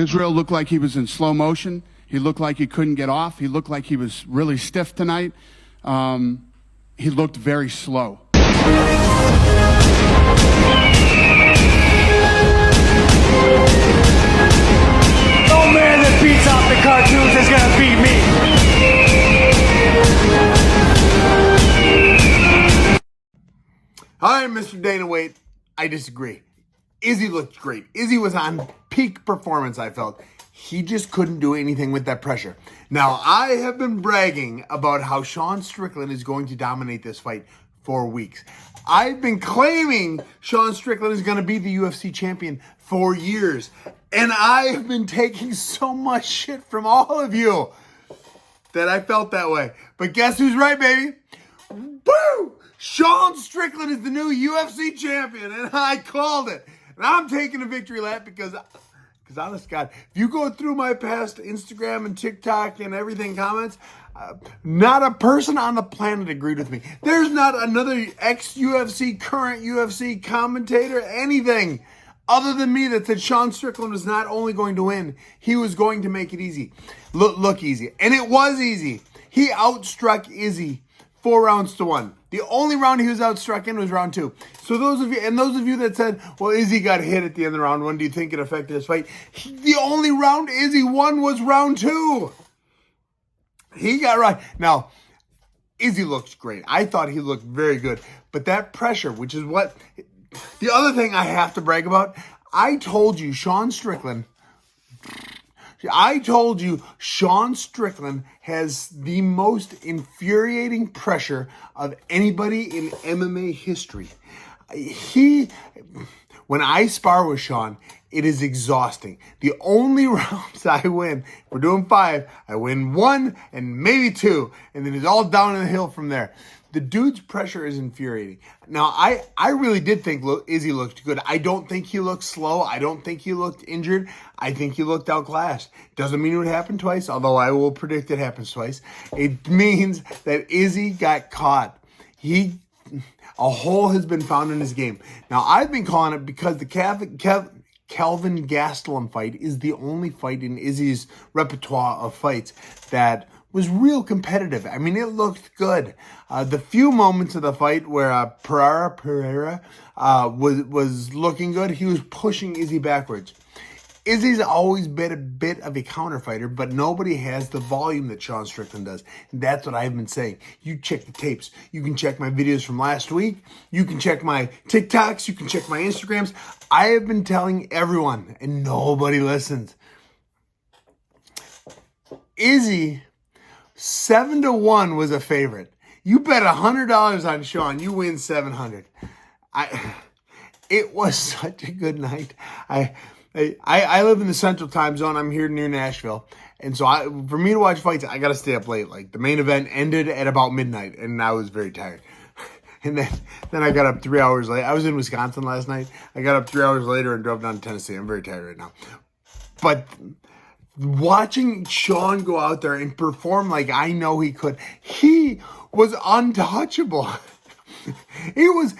Israel looked like he was in slow motion. He looked like he couldn't get off. He looked like he was really stiff tonight. He looked very slow. No man that beats out the cartoons is gonna beat me. Hi, Mr. Dana White. I disagree. Izzy looked great. Izzy was on peak performance, I felt. He just couldn't do anything with that pressure. Now, I have been bragging about how Sean Strickland is going to dominate this fight for weeks. I've been claiming Sean Strickland is going to be the UFC champion for years. And I have been taking so much shit from all of you that I felt that way. But guess who's right, baby? Boo! Sean Strickland is the new UFC champion, and I called it. And I'm taking a victory lap because honest to God, if you go through my past Instagram and TikTok and everything comments, not a person on the planet agreed with me. There's not another ex-UFC, current UFC commentator, anything other than me that said Sean Strickland was not only going to win, he was going to make it easy. Look easy. And it was easy. He outstruck Izzy 4 rounds to 1. The only round he was outstruck in was round 2. So those of you that said, well, Izzy got hit at the end of round 1, do you think it affected his fight? The only round Izzy won was round 2. He got right. Now, Izzy looks great. I thought he looked very good. But that pressure, which is what... The other thing I have to brag about, I told you Sean Strickland has the most infuriating pressure of anybody in MMA history. When I spar with Sean, it is exhausting. The only rounds I win, if we're doing 5, I win 1 and maybe 2, and then it's all down in the hill from there. The dude's pressure is infuriating. Now, I really did think Izzy looked good. I don't think he looked slow. I don't think he looked injured. I think he looked outclassed. Doesn't mean it would happen twice, although I will predict it happens twice. It means that Izzy got caught. A hole has been found in his game. Now, I've been calling it because the Kelvin Gastelum fight is the only fight in Izzy's repertoire of fights that was real competitive. I mean, it looked good. The few moments of the fight where Pereira was looking good, he was pushing Izzy backwards. Izzy's always been a bit of a counter fighter, but nobody has the volume that Sean Strickland does. And that's what I've been saying. You check the tapes. You can check my videos from last week. You can check my TikToks. You can check my Instagrams. I have been telling everyone, and nobody listens. Izzy, 7-1 was a favorite. You bet $100 on Sean, you win $700. It was such a good night. I live in the Central Time Zone. I'm here near Nashville, and so for me to watch fights, I gotta stay up late. Like the main event ended at about midnight, and I was very tired. And then I got up 3 hours later. I was in Wisconsin last night. I got up 3 hours later and drove down to Tennessee. I'm very tired right now, but watching Sean go out there and perform like I know he could, he was untouchable. He was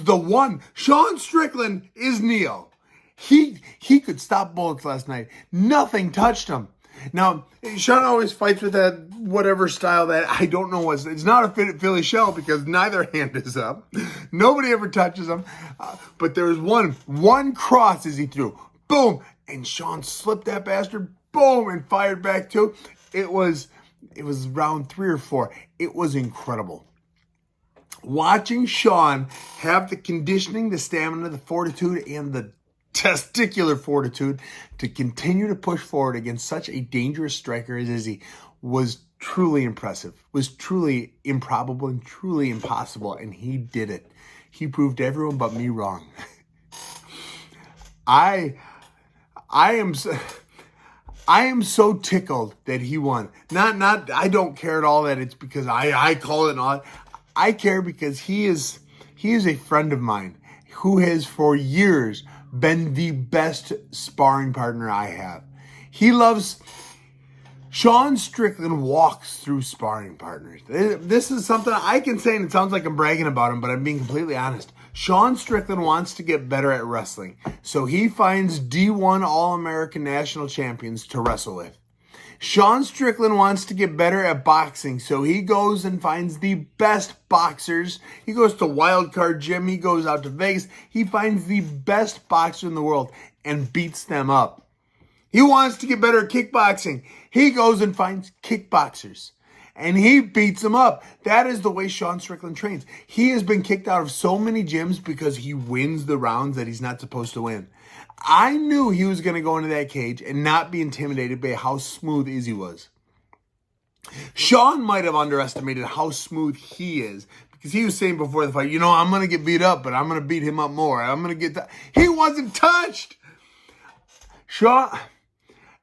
the one. Sean Strickland is Neo. He could stop bullets last night. Nothing touched him. Now, Sean always fights with that whatever style that I don't know what. It's not a Philly shell because neither hand is up. Nobody ever touches him. But there was one cross as he threw. Boom. And Sean slipped that bastard. Boom. And fired back too. It was round 3 or 4. It was incredible. Watching Sean have the conditioning, the stamina, the fortitude, and the testicular fortitude to continue to push forward against such a dangerous striker as Izzy was truly impressive, was truly improbable and truly impossible, and he did it. He proved everyone but me wrong. I am so tickled that he won. Not I don't care at all that it's because I call it and all that. I care because he is a friend of mine who has for years been the best sparring partner I have. Sean Strickland walks through sparring partners. This is something I can say, and it sounds like I'm bragging about him, but I'm being completely honest. Sean Strickland wants to get better at wrestling, so he finds D1 All-American National Champions to wrestle with. Sean Strickland wants to get better at boxing, so he goes and finds the best boxers. He goes to Wildcard Gym, he goes out to Vegas, he finds the best boxer in the world and beats them up. He wants to get better at kickboxing. He goes and finds kickboxers and he beats them up. That is the way Sean Strickland trains. He has been kicked out of so many gyms because he wins the rounds that he's not supposed to win. I knew he was going to go into that cage and not be intimidated by how smooth Izzy was. Sean might have underestimated how smooth he is because he was saying before the fight, I'm going to get beat up, but I'm going to beat him up more. I'm going to get that. He wasn't touched. Sean,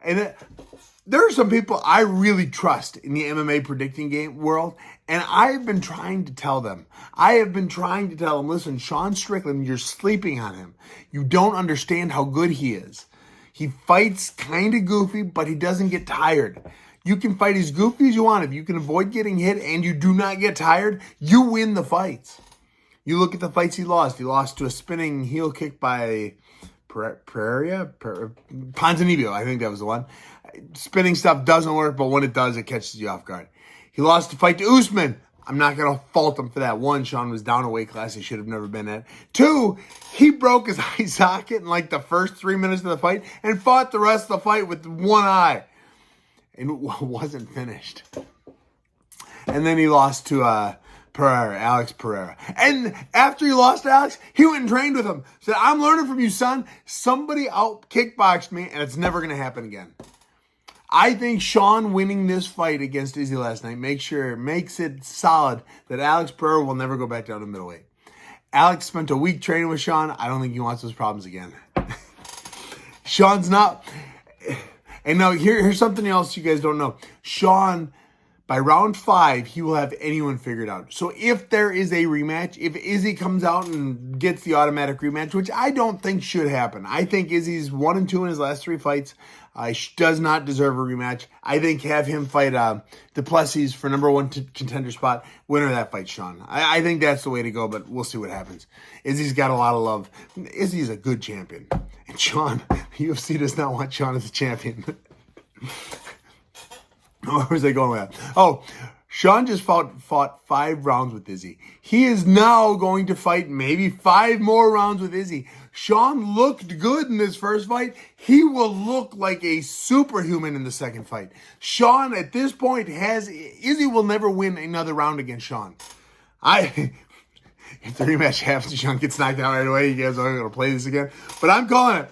and there are some people I really trust in the MMA predicting game world, and I have been trying to tell them. Listen, Sean Strickland, you're sleeping on him. You don't understand how good he is. He fights kind of goofy, but he doesn't get tired. You can fight as goofy as you want. If you can avoid getting hit and you do not get tired, you win the fights. You look at the fights he lost. He lost to a spinning heel kick by Ponzinibbio, I think that was the one. Spinning stuff doesn't work, but when it does, it catches you off guard. He lost the fight to Usman. I'm not going to fault him for that. One, Sean was down a weight class he should have never been at. Two, he broke his eye socket in like the first 3 minutes of the fight and fought the rest of the fight with one eye. And it wasn't finished. And then he lost to Alex Pereira. And after he lost to Alex, he went and trained with him. Said, I'm learning from you, son. Somebody out kickboxed me, and it's never going to happen again. I think Sean winning this fight against Izzy last night makes it solid that Alex Pereira will never go back down to middleweight. Alex spent a week training with Sean. I don't think he wants those problems again. Sean's not. And now here's something else you guys don't know. Sean, by round 5, he will have anyone figured out. So if there is a rematch, if Izzy comes out and gets the automatic rematch, which I don't think should happen. I think Izzy's 1-2 in his last 3 fights. Does not deserve a rematch. I think have him fight Duplessis for number 1 contender spot. Winner of that fight, Sean. I think that's the way to go, but we'll see what happens. Izzy's got a lot of love. Izzy's a good champion. And Sean, UFC does not want Sean as a champion. Where was I going with that? Oh, Sean just fought 5 rounds with Izzy. He is now going to fight maybe 5 more rounds with Izzy. Sean looked good in his first fight. He will look like a superhuman in the second fight. Sean, at this point, Izzy will never win another round against Sean. If the rematch happens, Sean gets knocked out right away. You guys aren't going to play this again. But I'm calling it.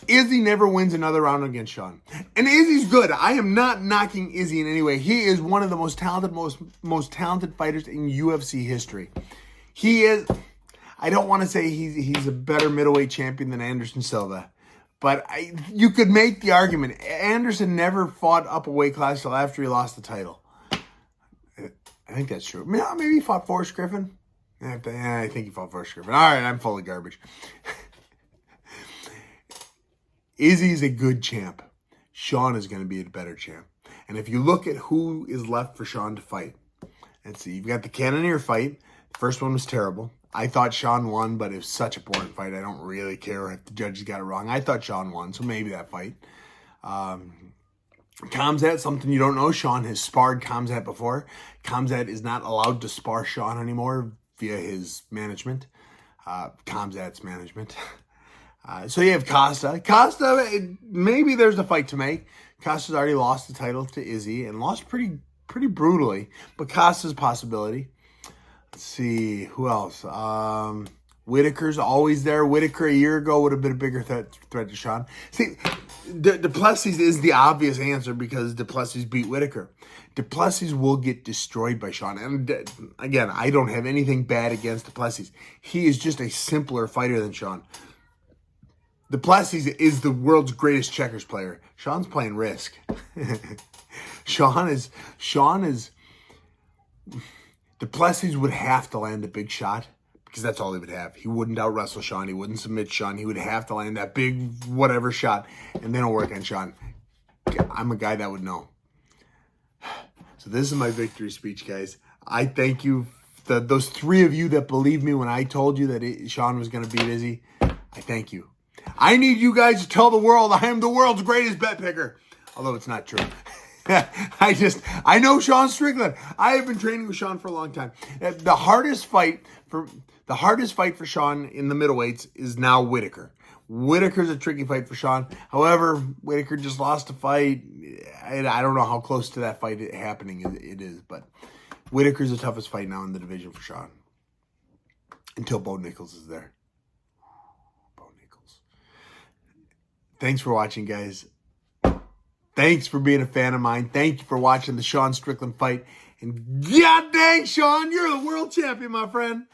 Izzy never wins another round against Sean. And Izzy's good. I am not knocking Izzy in any way. He is one of the most talented fighters in UFC history. He is, I don't want to say he's a better middleweight champion than Anderson Silva, but you could make the argument. Anderson never fought up a weight class till after he lost the title. I think that's true. Maybe he fought Forrest Griffin. I think he fought Forrest Griffin. All right, I'm full of garbage. Izzy's a good champ. Sean is going to be a better champ. And if you look at who is left for Sean to fight, let's see. You've got the Cannonier fight. The first one was terrible. I thought Sean won, but it was such a boring fight. I don't really care if the judges got it wrong. I thought Sean won, so maybe that fight. Khamzat, something you don't know. Sean has sparred Khamzat before. Khamzat is not allowed to spar Sean anymore via his management. Khamzat's management. So you have Costa. Costa, maybe there's a fight to make. Costa's already lost the title to Izzy and lost pretty brutally. But Costa's a possibility. Let's see, who else? Whitaker's always there. Whitaker a year ago would have been a bigger threat to Sean. See, Duplessis is the obvious answer because Duplessis beat Whitaker. Duplessis will get destroyed by Sean. And again, I don't have anything bad against Duplessis. He is just a simpler fighter than Sean. Duplessis is the world's greatest checkers player. Sean's playing Risk. Sean is. Duplessis would have to land a big shot because that's all he would have. He wouldn't out wrestle Sean. He wouldn't submit Sean. He would have to land that big whatever shot, and then it'll work on Sean. I'm a guy that would know. So this is my victory speech, guys. I thank you those three of you that believed me when I told you that Sean was going to beat Izzy, I thank you. I need you guys to tell the world I am the world's greatest bet picker. Although it's not true. I know Sean Strickland. I have been training with Sean for a long time. The hardest fight for Sean in the middleweights is now Whitaker. Whitaker's a tricky fight for Sean. However, Whitaker just lost a fight. I don't know how close to that fight happening it is, but Whitaker's the toughest fight now in the division for Sean. Until Bo Nichols is there. Bo Nichols. Thanks for watching, guys. Thanks for being a fan of mine. Thank you for watching the Sean Strickland fight. And god dang, Sean, you're the world champion, my friend.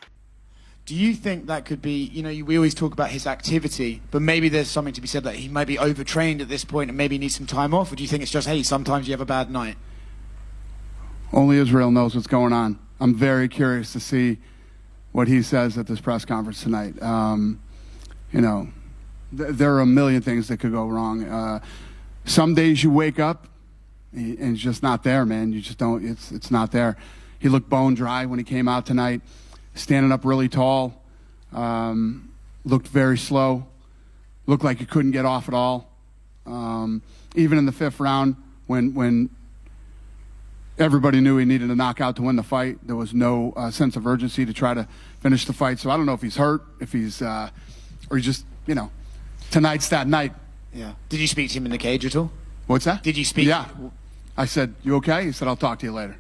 Do you think that could be, we always talk about his activity, but maybe there's something to be said that he may be overtrained at this point and maybe needs some time off? Or do you think it's just, hey, sometimes you have a bad night? Only Israel knows what's going on. I'm very curious to see what he says at this press conference tonight. There are a million things that could go wrong. Some days you wake up and it's just not there, man. You just don't, it's not there. He looked bone dry when he came out tonight, standing up really tall, looked very slow, looked like he couldn't get off at all. Even in the fifth round, when everybody knew he needed a knockout to win the fight, there was no sense of urgency to try to finish the fight. So I don't know if he's hurt, if he's, or he just, tonight's that night. Yeah. Did you speak to him in the cage at all? What's that? Did you speak? Yeah. I said, you okay? He said, I'll talk to you later.